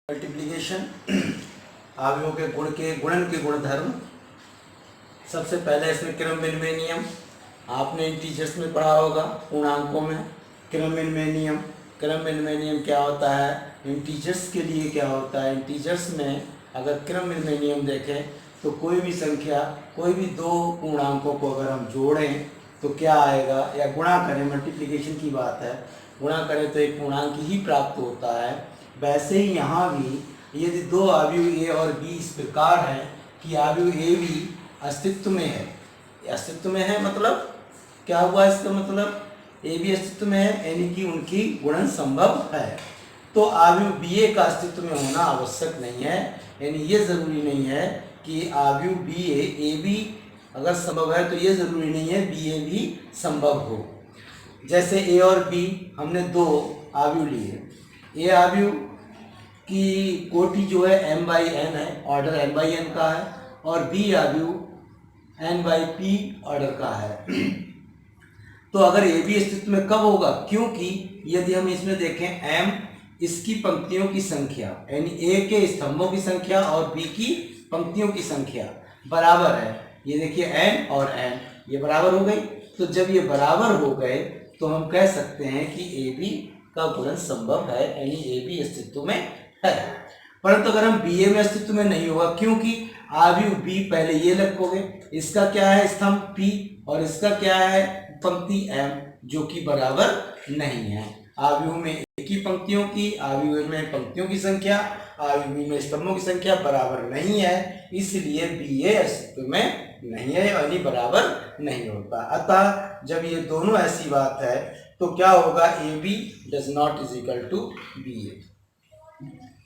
Multiplication अवयवों के गुण के गुणन के गुणधर्म। सबसे पहले इसमें क्रम विनिमय नियम आपने इंटीजर्स में पढ़ा होगा, पूर्णांकों में क्रम विनिमय नियम। क्रम विनिमय नियम क्या होता है, इंटीजर्स के लिए क्या होता है। इंटीजर्स में अगर क्रम विनिमय नियम देखें तो कोई भी संख्या, कोई भी दो पूर्णांकों को अगर हम जोड़ें तो क्या आएगा, या गुणा करें, मल्टीप्लिकेशन की बात है, गुणा करें तो एक पूर्णांक ही प्राप्त होता है। वैसे ही यहाँ भी यदि दो अवयव ए और बी इस प्रकार है कि अवयव ए भी अस्तित्व में है, अस्तित्व में है मतलब क्या हुआ, इसका मतलब ए भी अस्तित्व में है, यानी कि उनकी गुणन संभव है। तो अवयव बी ए का अस्तित्व में होना आवश्यक नहीं है, यानी ये जरूरी नहीं है कि अवयव बी ए बी अगर संभव है तो ये जरूरी नहीं है बी ए भी संभव हो। जैसे ए और बी हमने दो अवयव लिए, ए अवयव की कोटि जो है m/n है, ऑर्डर m/n का है, और बी अवयव n/p ऑर्डर का है। तो अगर ए बी अस्तित्व में कब होगा, क्योंकि यदि हम इसमें देखें m इसकी पंक्तियों की संख्या यानी ए के स्तंभों की संख्या और बी की पंक्तियों की संख्या बराबर है। ये देखिए n और n ये बराबर हो गई। तो जब ये बराबर हो गए तो हम कह सकते हैं कि ए बी का गुणन संभव है, यानी ए बी अस्तित्व में है। परंतु अगर हम बी ए में अस्तित्व में नहीं होगा, क्योंकि अवयव बी पहले ये लिखोगे, इसका क्या है स्तंभ p और इसका क्या है पंक्ति m, जो कि बराबर नहीं है। अवयव में एक ही पंक्तियों की, अवयव में पंक्तियों की संख्या, अवयव में स्तंभों की संख्या बराबर नहीं है, इसलिए बी ए अस्तित्व में नहीं है, यानी बराबर नहीं होता। अतः जब ये दोनों ऐसी बात है तो क्या होगा, A B does not is equal to B A.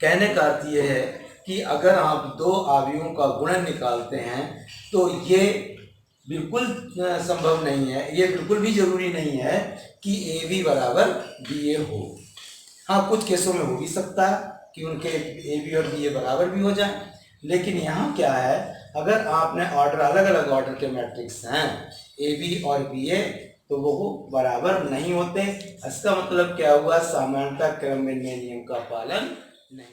कहने का अर्थ ये है कि अगर आप दो अवयवों का गुणन निकालते हैं तो ये बिल्कुल संभव नहीं है, ये बिल्कुल भी जरूरी नहीं है कि ए बी बराबर बी ए हो। हाँ, कुछ केसों में हो भी सकता है कि उनके ए बी और बी ए बराबर भी हो जाए, लेकिन यहाँ क्या है, अगर आपने ऑर्डर अलग अलग ऑर्डर के मैट्रिक्स हैं ए बी और बी ए तो वो बराबर नहीं होते। इसका मतलब क्या हुआ, सामान्यतः क्रम विनिमय नियम का पालन नहीं।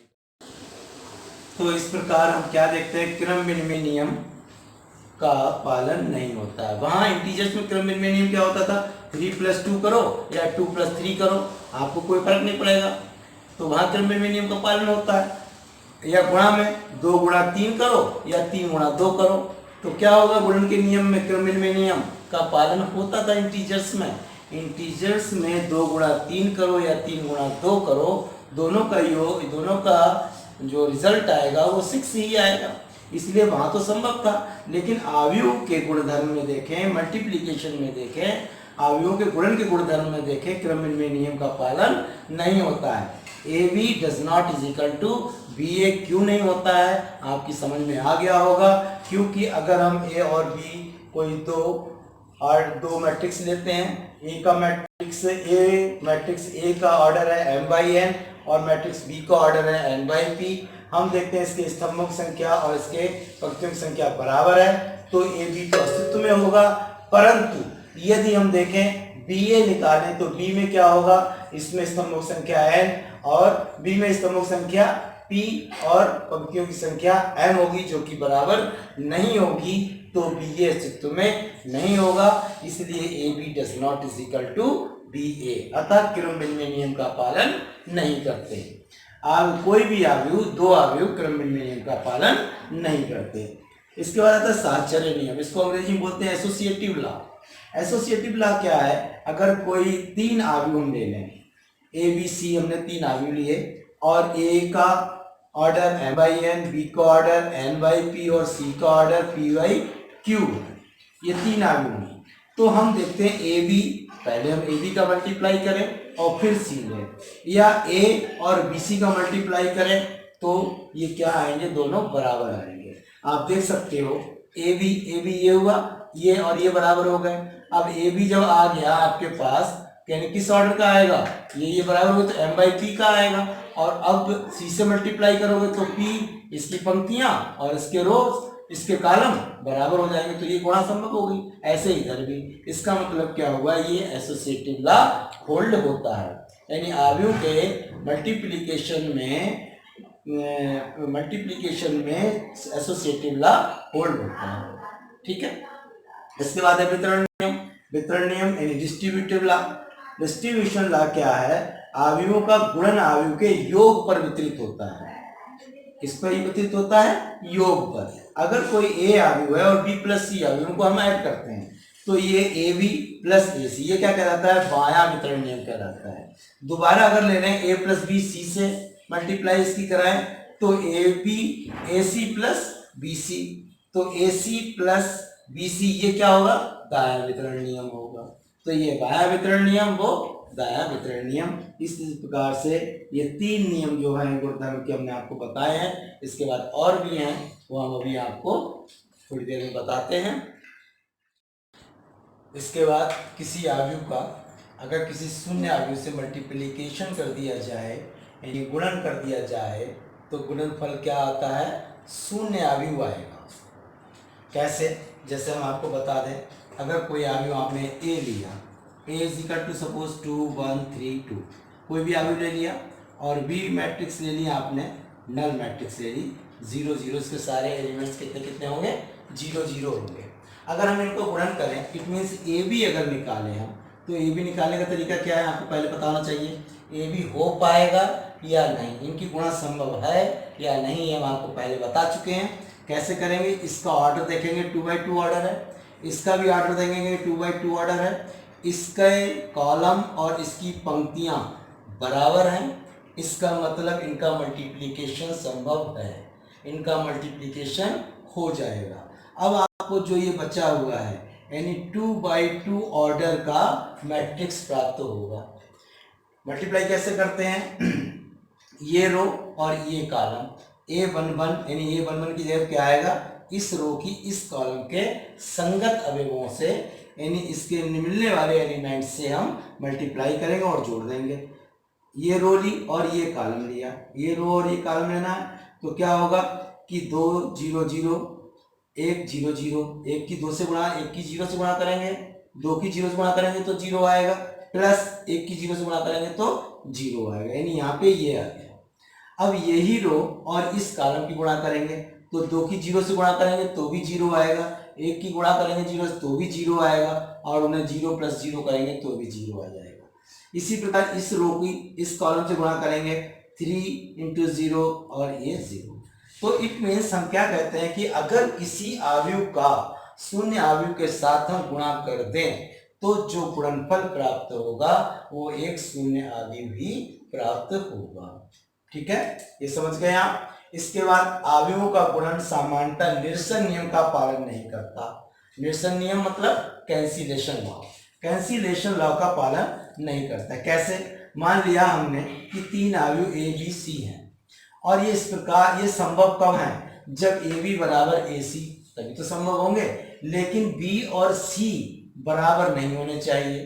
तो इस प्रकार हम क्या देखते हैं, क्रम विनिमय नियम का पालन नहीं होता है। वहाँ इंटीजर्स में क्रम विनिमय नियम क्या होता था, 3+2 करो या 2+3 करो, आपको कोई फर्क नहीं पड़ेगा, तो वहाँ क्रम विनिमय नियम का पालन होता है। या गुणा में 2 गुणा 3 करो या 3 गुणा 2 करो, तो क्या होगा, गुणन के नियम में क्रम विनिमय नियम का पालन होता था। इंटीजर्स में 2 गुणा 3 करो या 3 गुणा 2 करो, दोनों का योग, दोनों का जो रिजल्ट आएगा वो 6 ही आएगा, इसलिए वहाँ तो संभव था। लेकिन अवयव के गुणधर्म में देखें, मल्टीप्लिकेशन में देखें, अवयवों के गुणन के गुणधर्म में देखें, क्रम विनिमय नियम का पालन नहीं होता है। A B does not is equal to B A क्यों नहीं होता है, आपकी समझ में आ गया होगा। क्योंकि अगर हम ए और बी कोई दो मैट्रिक्स लेते हैं, ए का मैट्रिक्स ए का ऑर्डर है m/n और मैट्रिक्स बी का ऑर्डर है n/p, हम देखते हैं इसके स्तंभों की संख्या और इसके पंक्तियों की संख्या बराबर है, तो ए बी तो अस्तित्व में होगा। परंतु यदि हम देखें बी ए निकालें तो बी में क्या होगा, इसमें स्तंभों की संख्या n और बी में स्तंभों की संख्या p और पंक्तियों की संख्या m होगी, जो कि बराबर नहीं होगी, तो बी ए अस्तित्व में नहीं होगा, इसलिए A B does not is equal to B A. अतः क्रम विनिमय नियम का पालन नहीं करते। कोई भी अवयव, दो अवयव क्रम विनिमय नियम का पालन नहीं करते। इसके बाद आता है साहचर्य नियम, इसको अंग्रेजी में बोलते हैं एसोसिएटिव लॉ। एसोसिएटिव लॉ क्या है, अगर कोई 3 अवयव हम ले लें, ए बी सी हमने 3 अवयव लिए और ए का ऑर्डर m/n, बी का ऑर्डर n/p और सी का ऑर्डर p/q, ये 3 अवयव हैं, तो हम देखते हैं ए बी, पहले हम ए बी का मल्टीप्लाई करें और फिर सी लें, या ए और बी सी का मल्टीप्लाई करें तो ये क्या आएंगे, दोनों बराबर आएंगे। आप देख सकते हो ए बी ये हुआ, ये और ये बराबर हो गए। अब ए बी जब आ गया आपके पास, यानी किस ऑर्डर का आएगा, ये बराबर हो तो m/p का आएगा, और अब सी से मल्टीप्लाई करोगे तो p, इसकी पंक्तियां और इसके रोज, इसके कॉलम बराबर हो जाएंगे, तो ये गुणा संभव होगी। ऐसे इधर भी, इसका मतलब क्या हुआ, ये एसोसिएटिव लॉ होल्ड होता है, यानी अवयव के मल्टीप्लिकेशन में मल्टीप्लिकेशन में एसोसिएटिव लॉ होल्ड होता है। ठीक है, इसके बाद है वितरण नियम। वितरण नियम यानी डिस्ट्रीब्यूटिव लॉ। डिस्ट्रीब्यूशन लॉ क्या है? अवयवों का गुणन अवयव के योग पर वितरित होता है। किस पर वितरित होता है? योग पर। अगर कोई ए अवयव है और बी प्लस सी अवयवों को हम ऐड करते हैं तो ये ए बी प्लस ए सी, ये क्या कहलाता है? बायां वितरण नियम कहलाता है। दोबारा अगर ले रहे हैं ए प्लस बी सी से मल्टीप्लाई इसकी कराएं तो A B A C plus B C, तो ए सी प्लस बी सी ये क्या होगा? दायां वितरण नियम होगा। तो ये बायां वितरण नियम, वो दायां वितरण नियम। इस प्रकार से ये 3 नियम जो हैं गुणधर्म के हमने आपको बताए हैं। इसके बाद और भी हैं, वो हम अभी आपको थोड़ी देर में बताते हैं। इसके बाद किसी अवयव का अगर किसी शून्य अवयव से मल्टीप्लिकेशन कर दिया जाए यानी गुणन कर दिया जाए तो गुणनफल क्या आता है? शून्य अवयव आएगा। कैसे? जैसे हम आपको बता दें, अगर कोई अवयव आपने ए लिया, ए इज इक्वल टू सपोज 2 1 3 2, कोई भी अवयव ले लिया, और बी मैट्रिक्स ले लिया आपने, नल मैट्रिक्स ले ली, 0 0, इसके सारे एलिमेंट्स कितने कितने होंगे? 0 0 होंगे। अगर हम इनको गुणन करें, इट मीन्स ए बी अगर निकालें हम, तो ए बी निकालने का तरीका क्या है आपको पहले पता होना चाहिए। ए बी हो पाएगा या नहीं, इनकी गुणा संभव है या नहीं, ये हम आपको पहले बता चुके हैं। कैसे करेंगे? इसका ऑर्डर देखेंगे 2x2 ऑर्डर है, इसका भी ऑर्डर देखेंगे 2x2 ऑर्डर है, इसके कॉलम और इसकी पंक्तियां बराबर हैं, इसका मतलब इनका मल्टीप्लिकेशन संभव है, इनका मल्टीप्लिकेशन हो जाएगा। अब आपको जो ये बचा हुआ है यानी 2x2 ऑर्डर का मैट्रिक्स प्राप्त होगा। मल्टीप्लाई कैसे करते हैं? ये रो और ये कॉलम, A11 यानी A11 की जगह क्या आएगा? इस रो की इस कॉलम के संगत अवयवों से यानी इसके मिलने वाले एलिमेंट से हम मल्टीप्लाई करेंगे और जोड़ देंगे। ये रो ली और ये कॉलम लिया, ये रो और ये कॉलम लेना है, तो क्या होगा कि 2 0 0 1 0 0, 1 की 2 से गुणा, 1 की 0 से गुणा करेंगे, 2 की 0 से गुणा करेंगे तो 0 आएगा, प्लस 1 की 0 से गुणा करेंगे तो 0 आएगा, यानी यहाँ पे ये आ गया। अब यही रो और इस कॉलम की गुणा करेंगे तो 2 की 0 से गुणा करेंगे तो भी 0 आएगा, 1 की गुणा करेंगे 0 से तो भी 0 आएगा, और उन्हें 0 + 0 करेंगे तो भी 0 आ जाएगा। इसी प्रकार इस रो की इस कॉलम से गुणा करेंगे 3 × 0 और ये 0। तो इट मीन्स हम क्या कहते हैं कि अगर किसी अवयव का शून्य अवयव के साथ हम गुणा कर दें तो जो गुणनफल प्राप्त होगा वो एक शून्य अवयव ही प्राप्त होगा। ठीक है, ये समझ गए आप। इसके बाद अवयवों का गुणन सामान्यतः निरसन नियम का पालन नहीं करता। निरसन नियम मतलब कैंसिलेशन लॉ, कैंसिलेशन लॉ का पालन नहीं करता। कैसे? मान लिया हमने कि 3 अवयव ए बी सी हैं और ये इस प्रकार, ये संभव कब है? जब ए बी बराबर ए सी, तभी तो संभव होंगे, लेकिन बी और सी बराबर नहीं होने चाहिए,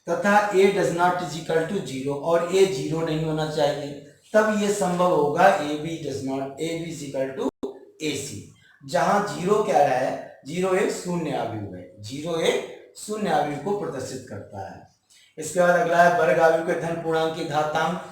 तथा A does not is equal to 0 और ए 0 नहीं होना चाहिए, तब ये संभव होगा A B does not A B is equal to A C, जहां 0 क्या है? 0 एक शून्य अवयव है, 0 एक शून्य अवयव को प्रदर्शित करता है। इसके बाद अगला है वर्ग अवयव के धन पूर्णांक की घातांक,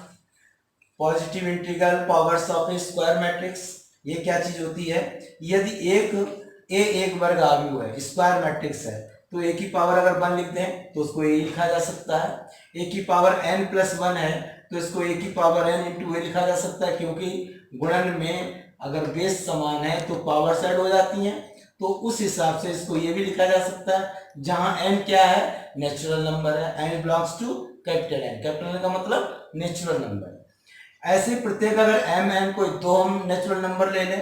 positive integral powers of A square matrix. ये क्या चीज होती है? यदि एक वर्ग अवयव है, स्क्वायर मैट्रिक्स है, तो ए की पावर अगर 1 लिख दें तो उसको ए लिखा जा सकता है। ए की पावर n+1 है तो इसको ए की पावर n × ए लिखा जा सकता है, क्योंकि गुणन में अगर बेस समान है तो पावर ऐड हो जाती हैं, तो उस हिसाब से इसको ये भी लिखा जा सकता है। जहां n क्या है? नेचुरल नंबर है, n belongs to capital N, capital N का मतलब नेचुरल नंबर। ऐसे प्रत्येक अगर m n कोई 2 हम नेचुरल नंबर ले लें,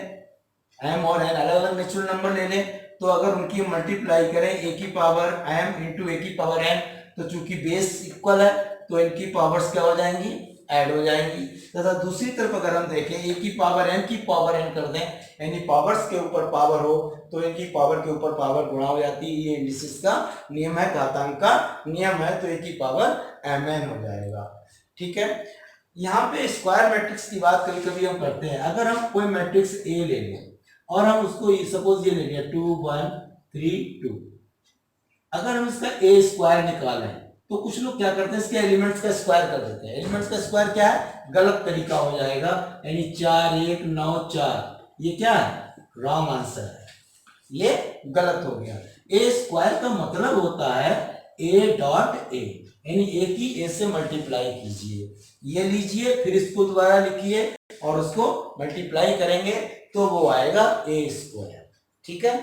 m और n अलग अलग नेचुरल नंबर ले लें, तो अगर उनकी मल्टीप्लाई करें a की पावर m × a की पावर n, तो चूंकि बेस इक्वल है तो इनकी पावर्स क्या हो जाएंगी? ऐड हो जाएंगी। तथा दूसरी तरफ अगर हम देखें a की पावर n की पावर n कर दें, यानी पावर्स के ऊपर पावर हो तो इनकी पावर के ऊपर पावर गुणा हो जाती है। ये इंडिसेस का नियम है, घातांक का नियम है, तो a की पावर mn हो जाएगा। ठीक है, यहाँ पे स्क्वायर मैट्रिक्स की बात कभी कभी हम करते हैं। अगर हम कोई मैट्रिक्स A ले लें और हम उसको सपोज ये ले लिया 2 1 3 2, अगर हम इसका A² निकालें तो कुछ लोग क्या करते हैं, इसके एलिमेंट्स का स्क्वायर कर देते हैं। एलिमेंट्स का स्क्वायर क्या है, गलत तरीका हो जाएगा, यानी 4 1 9 4, ये क्या है, रॉन्ग आंसर है, ये गलत हो गया। ए स्क्वायर का मतलब होता है ए डॉट ए, यानी ए की ए से मल्टीप्लाई कीजिए, ये लीजिए फिर इसको दोबारा लिखिए और उसको मल्टीप्लाई करेंगे तो वो आएगा ए स्क्वायर। ठीक है,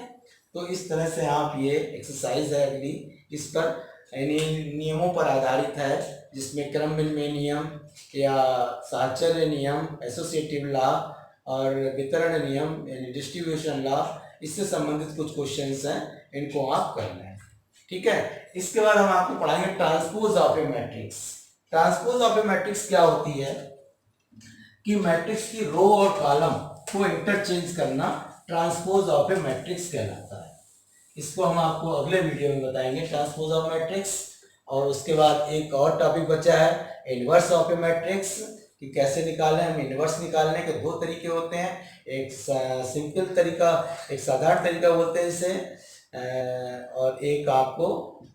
तो इस तरह से आप, ये एक्सरसाइज है अगली, इस पर यानी नियमों पर आधारित है, जिसमें क्रम विनिमय नियम या साहचर्य नियम, एसोसिएटिव लॉ और वितरण नियम यानी डिस्ट्रीब्यूशन लॉ, इससे संबंधित कुछ क्वेश्चंस हैं, इनको आप करना है। ठीक है, इसके बाद हम आपको पढ़ाएंगे transpose of A matrix. Transpose of A matrix क्या होती है कि मैट्रिक्स की रो और कॉलम को इंटरचेंज करना ट्रांसपोज ऑफ ए मैट्रिक्स कहलाता है। इसको हम आपको अगले वीडियो में बताएंगे, ट्रांसपोज ऑफ मैट्रिक्स। और उसके बाद एक और टॉपिक बचा है इनवर्स ऑफ ए मैट्रिक्स, कि कैसे निकालें। हम इनवर्स निकालने के दो तरीके होते हैं, एक सिंपल तरीका, एक साधारण तरीका बोलते हैं इसे, और एक आपको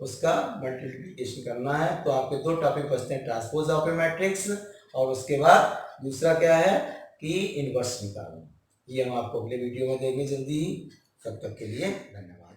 उसका मल्टीप्लिकेशन करना है। तो आपके दो टॉपिक बचते हैं, ट्रांसपोज ऑफ ए मैट्रिक्स और उसके बाद दूसरा क्या है कि इनवर्स निकालना। ये हम आपको अगले वीडियो में देंगे जल्दी ही। तब तक के लिए धन्यवाद।